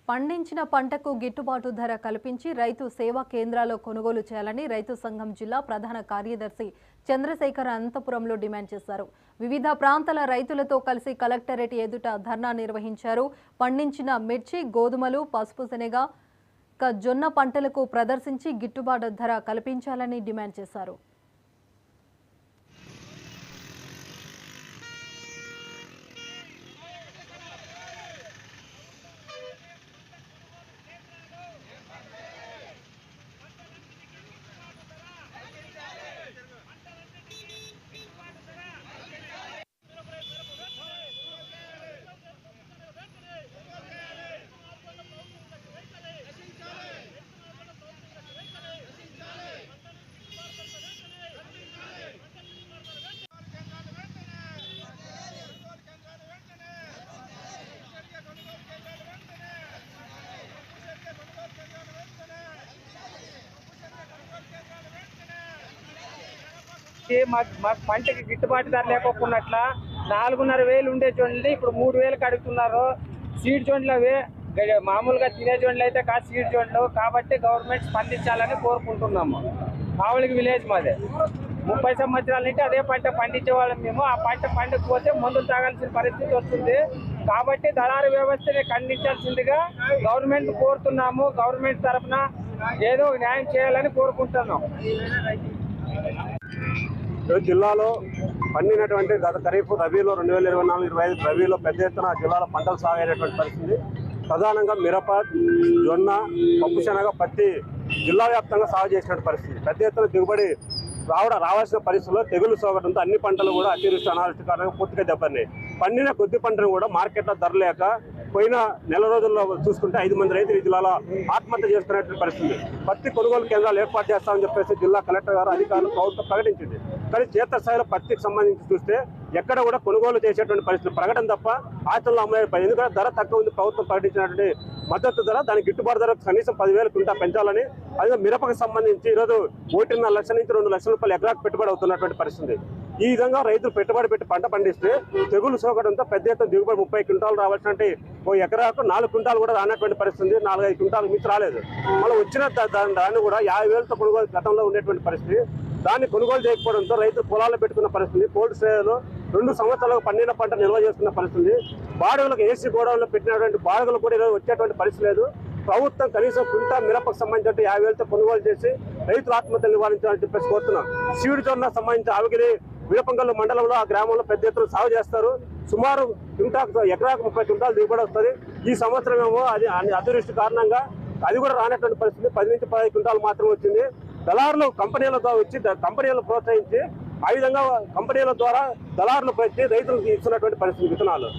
పండించిన పంటకు గిట్టుబాటు ధర కల్పించి రైతు సేవా కేంద్రాల్లో కొనుగోలు చేయాలని రైతు సంఘం జిల్లా ప్రధాన కార్యదర్శి చంద్రశేఖర్ అనంతపురంలో డిమాండ్ చేశారు. వివిధ ప్రాంతాల రైతులతో కలిసి కలెక్టరేట్ ఎదుట ధర్నా నిర్వహించారు. పండించిన మిర్చి, గోధుమలు, పసుపు శనగ, జొన్న పంటలకు ప్రదర్శించి గిట్టుబాటు ధర కల్పించాలని డిమాండ్ చేశారు. పంటకి గిట్టుబాటు ధర లేకపోకున్నట్ల 4,500 ఉండే జొన్నలు ఇప్పుడు 3,000కి అడుగుతున్నారు. సీడ్ జొన్నలు అవి మామూలుగా తినే జొన్నలు అయితే కాదు, సీడ్ జొన్నలు కాబట్టి గవర్నమెంట్ స్పందించాలని కోరుకుంటున్నాము. మామూలుగా విలేజ్ మాదే 30 సంవత్సరాల నుంచి అదే పంట పండించే వాళ్ళం మేము. ఆ పంట పండకపోతే మందులు తాగాల్సిన పరిస్థితి వస్తుంది. కాబట్టి దళారు వ్యవస్థని ఖండించాల్సిందిగా గవర్నమెంట్ కోరుతున్నాము. గవర్నమెంట్ తరఫున ఏదో న్యాయం చేయాలని కోరుకుంటున్నాం. జిల్లాలో పండినటువంటి గత ఖరీఫ్ రబీలో 2024-25 రబీలో పెద్ద ఎత్తున జిల్లాలో పంటలు సాగైనటువంటి పరిస్థితి. ప్రధానంగా మిరప, జొన్న, పప్పు శనగ, పత్తి జిల్లా వ్యాప్తంగా సాగు చేసినటువంటి పరిస్థితి. పెద్ద ఎత్తున దిగుబడి రావాల్సిన పరిస్థితుల్లో తెగులు సోకడంతో అన్ని పంటలు కూడా అతివృష్టి అనావృష్టి కారణంగా పూర్తిగా దెబ్బతిన్నాయి. పండిన కొద్ది పంటను కూడా మార్కెట్లో ధర లేక పోయిన నెల రోజుల్లో చూసుకుంటే 5 మంది రైతులు ఈ జిల్లాలో ఆత్మహత్య చేసుకునేటువంటి పరిస్థితి. పత్తి కొనుగోలు కేంద్రాలు ఏర్పాటు చేస్తామని చెప్పేసి జిల్లా కలెక్టర్ గారు అధికారులు ప్రభుత్వం ప్రకటించింది. కానీ క్షేత్రస్థాయిలో పత్తికి సంబంధించి చూస్తే ఎక్కడ కూడా కొనుగోలు చేసేటువంటి పరిస్థితి ప్రకటన తప్ప ఆచరణలో అమ్మే ఎందుకంటే ధర తక్కువ ఉంది. ప్రభుత్వం ప్రకటించినటువంటి మద్దతు ధర దానికి గిట్టుబాటు ధర కనీసం 10,000 క్వింటా పెంచాలని. అదే మిరపకు సంబంధించి ఈరోజు 1.5 లక్షల నుంచి 2 లక్షల రూపాయలు ఎకరాకు పెట్టుబడి అవుతున్నటువంటి పరిస్థితి. ఈ విధంగా రైతులు పెట్టుబడి పెట్టి పంట పండిస్తే తెగులు సోకడంతో పెద్ద ఎత్తున దిగుబడి 30 క్వింటాలు రావాల్సినటువంటి ఓ ఎకరాకు 4 క్వింటాలు కూడా రానటువంటి పరిస్థితి. 4-5 క్వింటాలు మించి రాలేదు. మళ్ళీ వచ్చిన దాన్ని కూడా 50,000తో కొనుగోలు గతంలో ఉండేటువంటి పరిస్థితి. దాన్ని కొనుగోలు చేయకపోవడంతో రైతులు పొలాల్లో పెట్టుకున్న పరిస్థితి. కోల్డ్ స్టోరేజ్లో 2 సంవత్సరాలకు పండిన పంట నిల్వ చేసుకున్న పరిస్థితి. బాడుగులకు ఏసీ గోడౌన్లో పెట్టినటువంటి బాడుగులు కూడా ఈరోజు వచ్చేటువంటి పరిస్థితి లేదు. ప్రభుత్వం కనీసం క్వింటా మిరపకు సంబంధించి 50,000తో కొనుగోలు చేసి రైతుల ఆత్మహత్యలు నివారించాలని చెప్పేసి కోరుతున్నాం. సీడ్ జొన్న సంబంధించి ఆవిగిరి వీరపంగల్ మండలంలో ఆ గ్రామంలో పెద్ద ఎత్తున సాగు చేస్తారు. సుమారు ఎకరాకు 30 క్వింటాలు దిగుబడి వస్తుంది. ఈ సంవత్సరం ఏమో అది అతివృష్టి కారణంగా అది కూడా రానటువంటి పరిస్థితి. 10 నుంచి 15 క్వింటాలు మాత్రం వచ్చింది. దళారులు కంపెనీల ద్వారా వచ్చి కంపెనీలను ప్రోత్సహించి ఆ విధంగా కంపెనీల ద్వారా దళారులు పెట్టి రైతులకు ఇస్తున్నటువంటి పరిస్థితి విత్తనాలు.